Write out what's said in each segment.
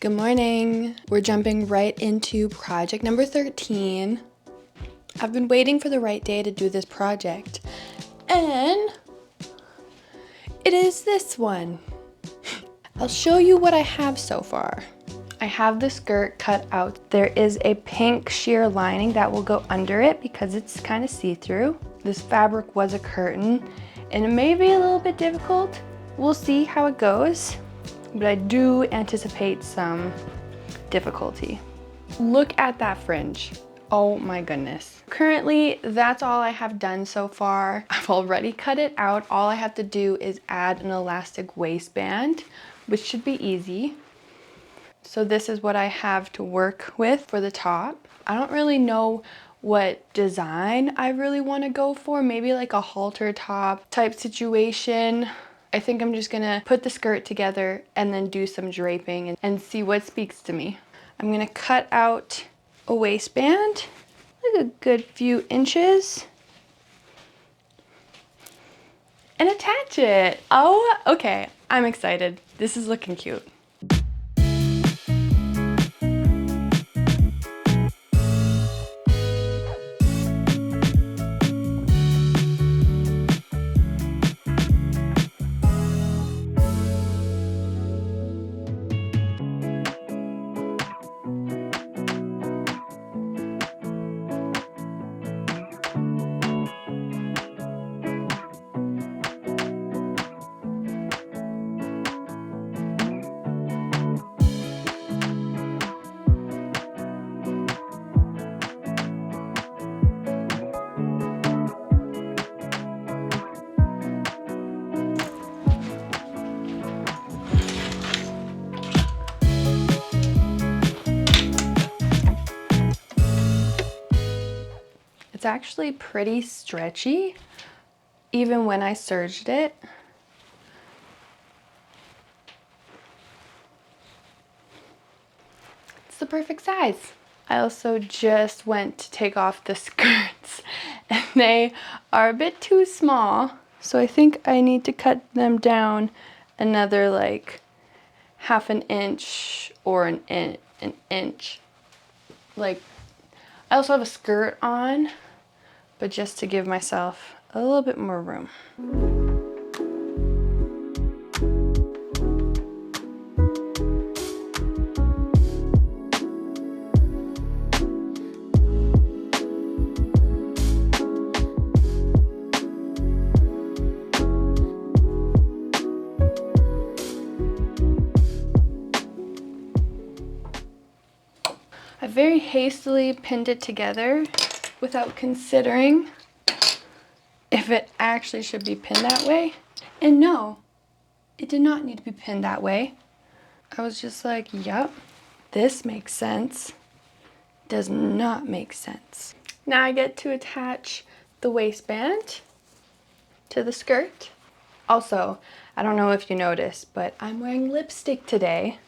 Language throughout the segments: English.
Good morning. We're jumping right into project number 13. I've been waiting for the right day to do this project, and it is this one. I'll show you what I have so far. I have the skirt cut out. There is a pink sheer lining that will go under it because it's kind of see-through. This fabric was a curtain, and it may be a little bit difficult. We'll see how it goes, but I do anticipate some difficulty. Look at that fringe. Oh my goodness. Currently, that's all I have done so far. I've already cut it out. All I have to do is add an elastic waistband, which should be easy. So this is what I have to work with for the top. I don't really know what design I really want to go for. Maybe like a halter top type situation. I think I'm just gonna put the skirt together and then do some draping and see what speaks to me. I'm gonna cut out a waistband, like a good few inches, and attach it. Oh, okay, I'm excited. This is looking cute. It's actually pretty stretchy, even when I serged it. It's the perfect size. I also just went to take off the skirts and they are a bit too small. So I think I need to cut them down another like half an inch or an inch. Like, I also have a skirt on, but just to give myself a little bit more room. I very hastily pinned it together without considering if it actually should be pinned that way. And no, it did not need to be pinned that way. I was just like, yep, this makes sense. Does not make sense. Now I get to attach the waistband to the skirt. Also, I don't know if you noticed, but I'm wearing lipstick today.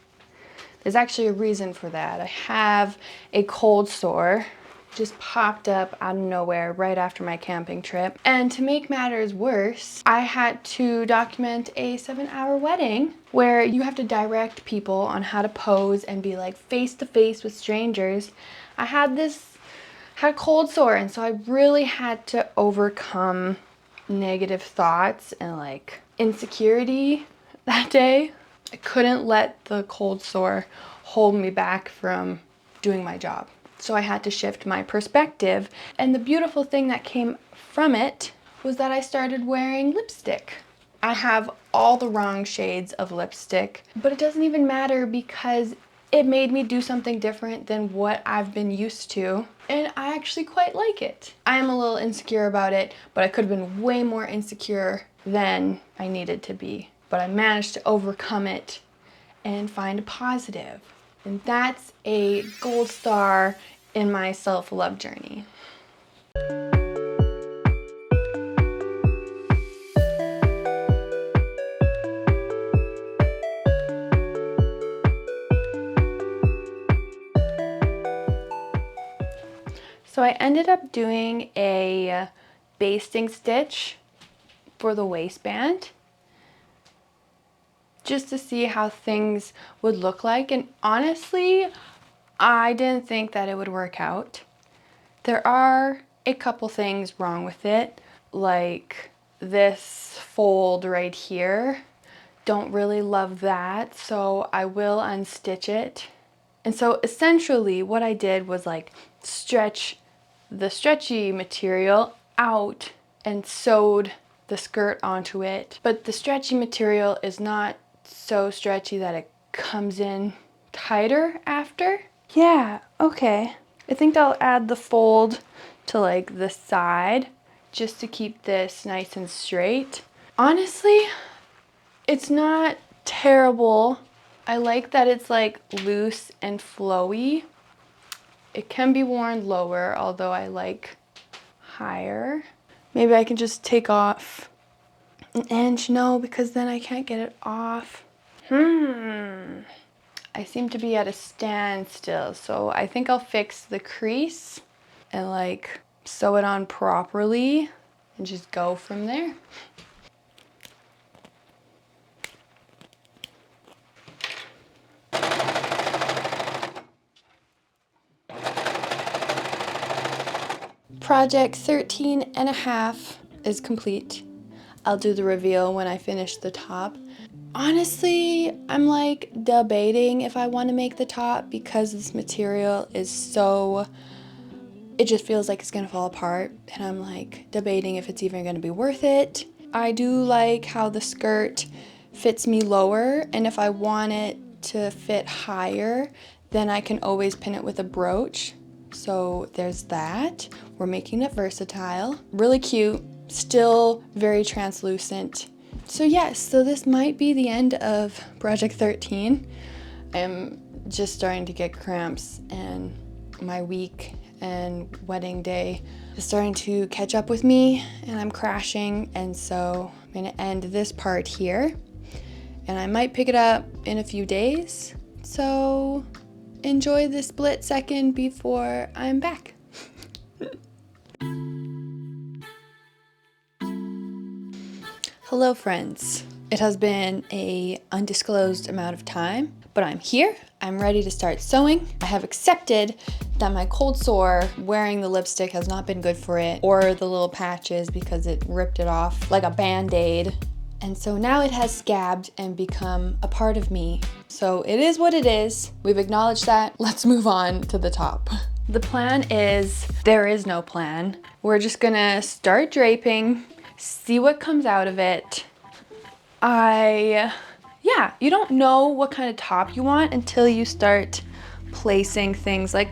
There's actually a reason for that. I have a cold sore, just popped up out of nowhere right after my camping trip. And to make matters worse, I had to document a 7-hour wedding where you have to direct people on how to pose and be like face to face with strangers. I had a cold sore, and so I really had to overcome negative thoughts and like insecurity that day. I couldn't let the cold sore hold me back from doing my job. So I had to shift my perspective. And the beautiful thing that came from it was that I started wearing lipstick. I have all the wrong shades of lipstick, but it doesn't even matter because it made me do something different than what I've been used to. And I actually quite like it. I am a little insecure about it, but I could have been way more insecure than I needed to be. But I managed to overcome it and find a positive. And that's a gold star in my self-love journey. So I ended up doing a basting stitch for the waistband. just to see how things would look like. And honestly, I didn't think that it would work out. There are a couple things wrong with it, like this fold right here. Don't really love that, so I will unstitch it. And so essentially what I did was like stretch the stretchy material out and sewed the skirt onto it. But the stretchy material is not so stretchy that it comes in tighter after. Yeah, okay. I think I'll add the fold to like the side just to keep this nice and straight. Honestly, it's not terrible. I like that it's like loose and flowy. It can be worn lower, although I like higher. Maybe I can just take off an inch. No, because then I can't get it off. I seem to be at a standstill, so I think I'll fix the crease and like sew it on properly and just go from there. Project 13.5 is complete. I'll do the reveal when I finish the top. Honestly, I'm like debating if I want to make the top because this material is so, it just feels like it's gonna fall apart, and I'm like debating if it's even gonna be worth it. I do like how the skirt fits me lower, and if I want it to fit higher, then I can always pin it with a brooch. So there's that. We're making it versatile. Really cute, still very translucent. So yes, so this might be the end of Project 13. I'm just starting to get cramps, and my week and wedding day is starting to catch up with me, and I'm crashing, and so I'm gonna end this part here, and I might pick it up in a few days. So enjoy the split second before I'm back. Hello friends. It has been an undisclosed amount of time, but I'm here. I'm ready to start sewing. I have accepted that my cold sore wearing the lipstick has not been good for it, or the little patches because it ripped it off like a band-aid. And so now it has scabbed and become a part of me. So it is what it is. We've acknowledged that. Let's move on to the top. The plan is, there is no plan. We're just gonna start draping, see what comes out of it. Yeah, you don't know what kind of top you want until you start placing things like,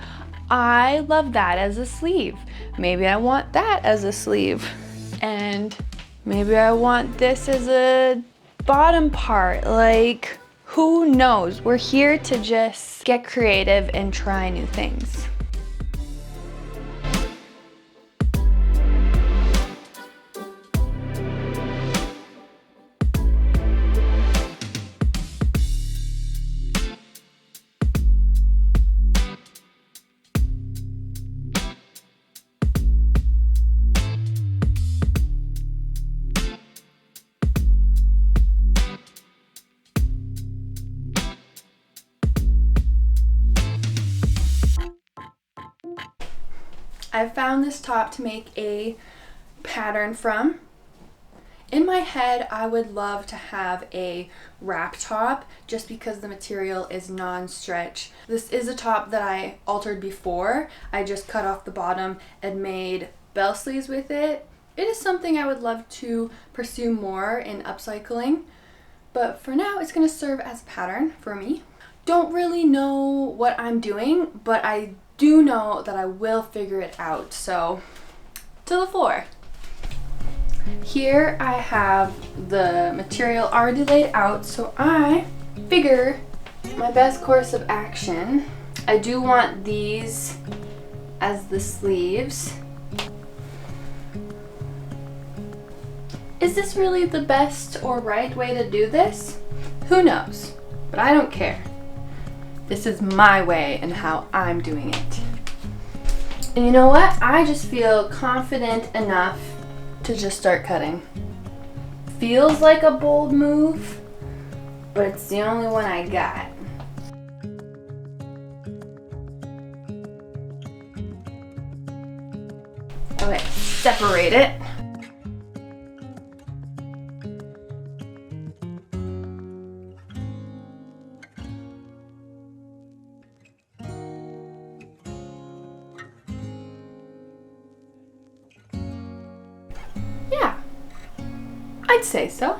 I love that as a sleeve. Maybe I want that as a sleeve. And maybe I want this as a bottom part. Like, who knows? We're here to just get creative and try new things. I found this top to make a pattern from. In my head, I would love to have a wrap top just because the material is non-stretch. This is a top that I altered before. I just cut off the bottom and made bell sleeves with it. It is something I would love to pursue more in upcycling, but for now it's going to serve as a pattern for me. Don't really know what I'm doing, but I do know that I will figure it out. So to the floor. Here I have the material already laid out, so I figure my best course of action. I do want these as the sleeves. Is this really the best or right way to do this? Who knows? But I don't care. This is my way and how I'm doing it. And you know what? I just feel confident enough to just start cutting. Feels like a bold move, but it's the only one I got. Okay, separate it. Yeah, I'd say so.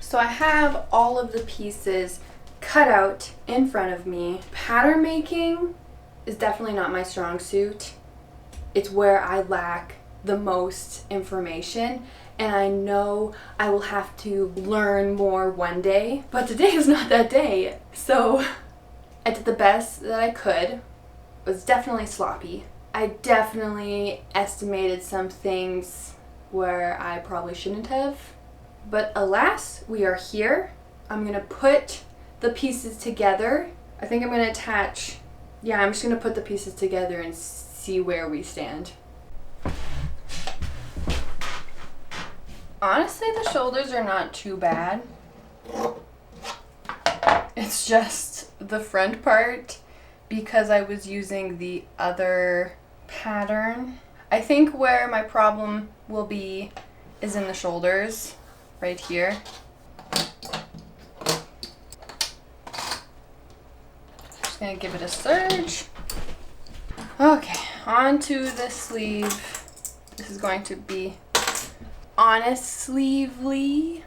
So I have all of the pieces cut out in front of me. Pattern making is definitely not my strong suit. It's where I lack the most information, and I know I will have to learn more one day, but today is not that day. So I did the best that I could. It was definitely sloppy. I definitely estimated some things where I probably shouldn't have. But alas, we are here. I'm gonna put the pieces together. I think I'm gonna attach, yeah, I'm just gonna put the pieces together and see where we stand. Honestly, the shoulders are not too bad. It's just the front part, because I was using the other pattern. I think where my problem will be is in the shoulders. Right here. Just gonna give it a surge. Okay, on to the sleeve. This is going to be honest sleevely.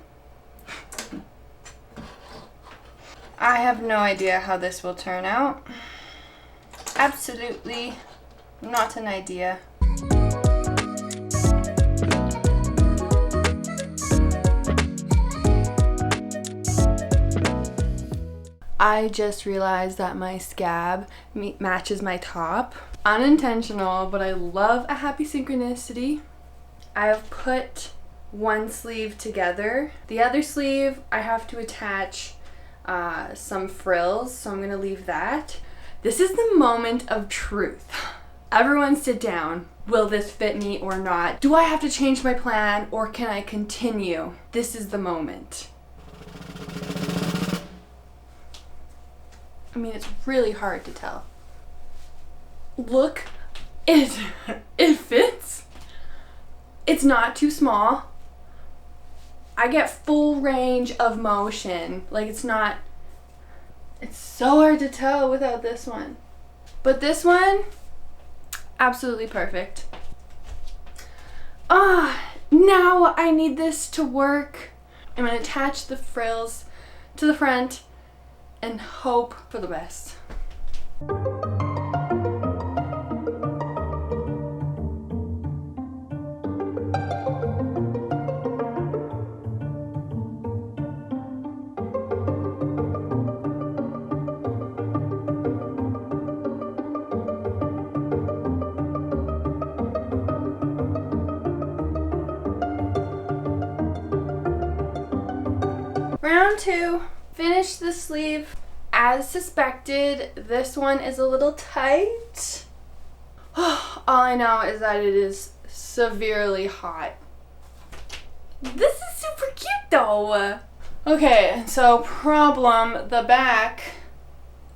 I have no idea how this will turn out. Absolutely not an idea. I just realized that my scab matches my top. Unintentional, but I love a happy synchronicity. I have put one sleeve together. The other sleeve, I have to attach some frills, so I'm gonna leave that. This is the moment of truth. Everyone sit down. Will this fit me or not? Do I have to change my plan or can I continue? This is the moment. I mean, it's really hard to tell. Look, it fits. It's not too small. I get full range of motion. Like, it's so hard to tell without this one. But this one, absolutely perfect. Now I need this to work. I'm gonna attach the frills to the front and hope for the best. Round two. Finish the sleeve. As suspected, this one is a little tight. All I know is that it is severely hot. This is super cute though. Okay, so problem, the back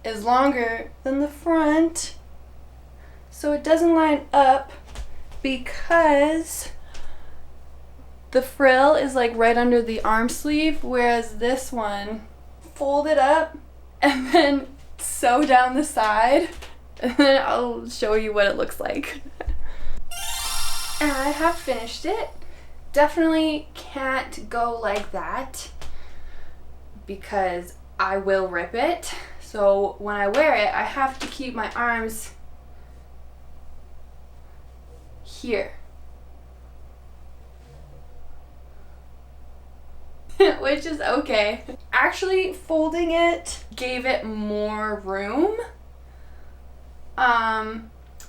is longer than the front, so it doesn't line up because the frill is like right under the arm sleeve, whereas this one folded up and then sew down the side, and then I'll show you what it looks like. And I have finished it. Definitely can't go like that. because I will rip it. So when I wear it, I have to keep my arms here. Which is okay. Actually, folding it gave it more room.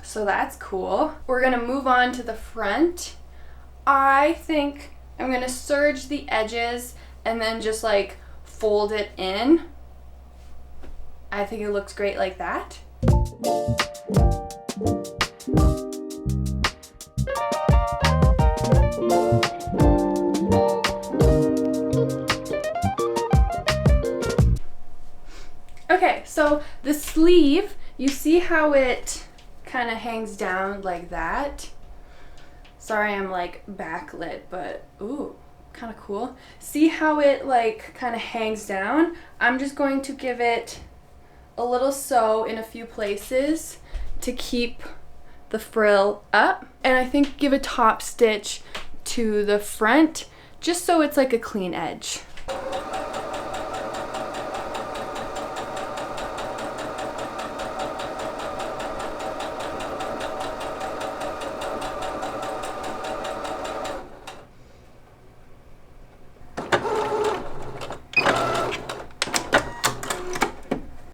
So that's cool. We're gonna move on to the front. I think I'm gonna serge the edges and then just like fold it in. I think it looks great like that. Okay, so the sleeve, you see how it kind of hangs down like that? Sorry, I'm like backlit, but ooh, kind of cool. See how it like kind of hangs down? I'm just going to give it a little sew in a few places to keep the frill up. And I think give a top stitch to the front just so it's like a clean edge.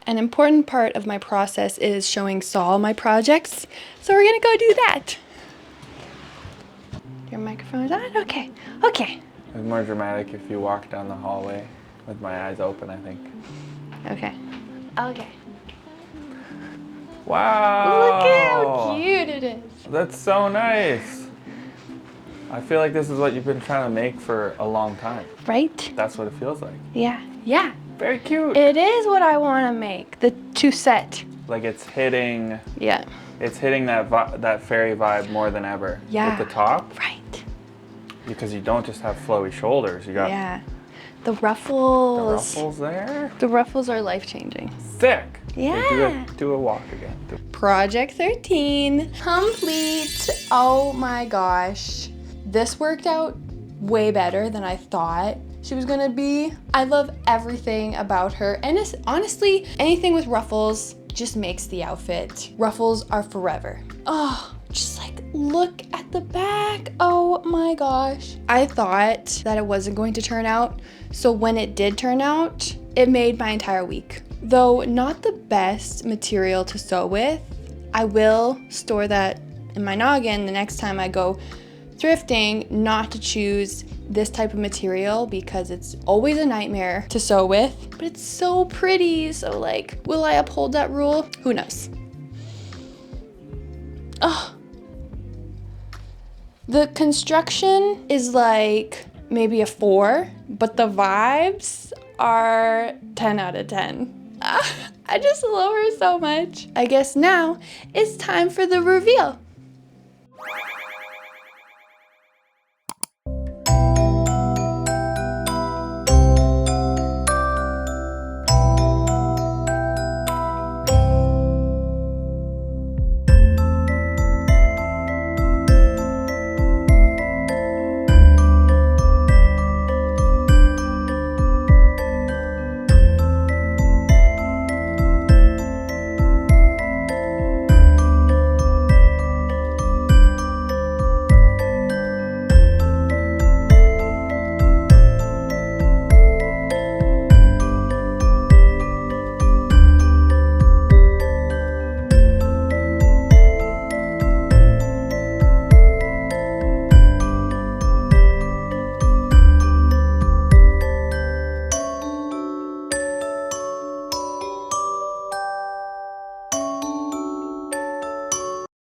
An important part of my process is showing Saul my projects, so we're gonna go do that. Your microphone is on? Okay, okay. It's more dramatic if you walk down the hallway with my eyes open, I think. Okay. Okay. Wow! Look at how cute it is. That's so nice. I feel like this is what you've been trying to make for a long time. Right? That's what it feels like. Yeah, yeah. Very cute. It is what I want to make. The two set. Like it's hitting. Yeah. It's hitting that fairy vibe more than ever. Yeah. With the top. Right. Because you don't just have flowy shoulders. You got. Yeah. The ruffles. The ruffles there. The ruffles are life-changing. Thick. Yeah. Okay, do a walk again. Project 13 complete. Oh my gosh. This worked out way better than I thought she was gonna be. I love everything about her, and it's honestly anything with ruffles just makes the outfit. Ruffles are forever. Oh, just like look at the back. Oh my gosh. I thought that it wasn't going to turn out, so when it did turn out, it made my entire week. Though not the best material to sew with, I will store that in my noggin the next time I go thrifting not to choose this type of material because it's always a nightmare to sew with, but it's so pretty. So like, will I uphold that rule? Who knows? Oh, the construction is like maybe a 4, but the vibes are 10 out of 10. I just love her so much. I guess now it's time for the reveal.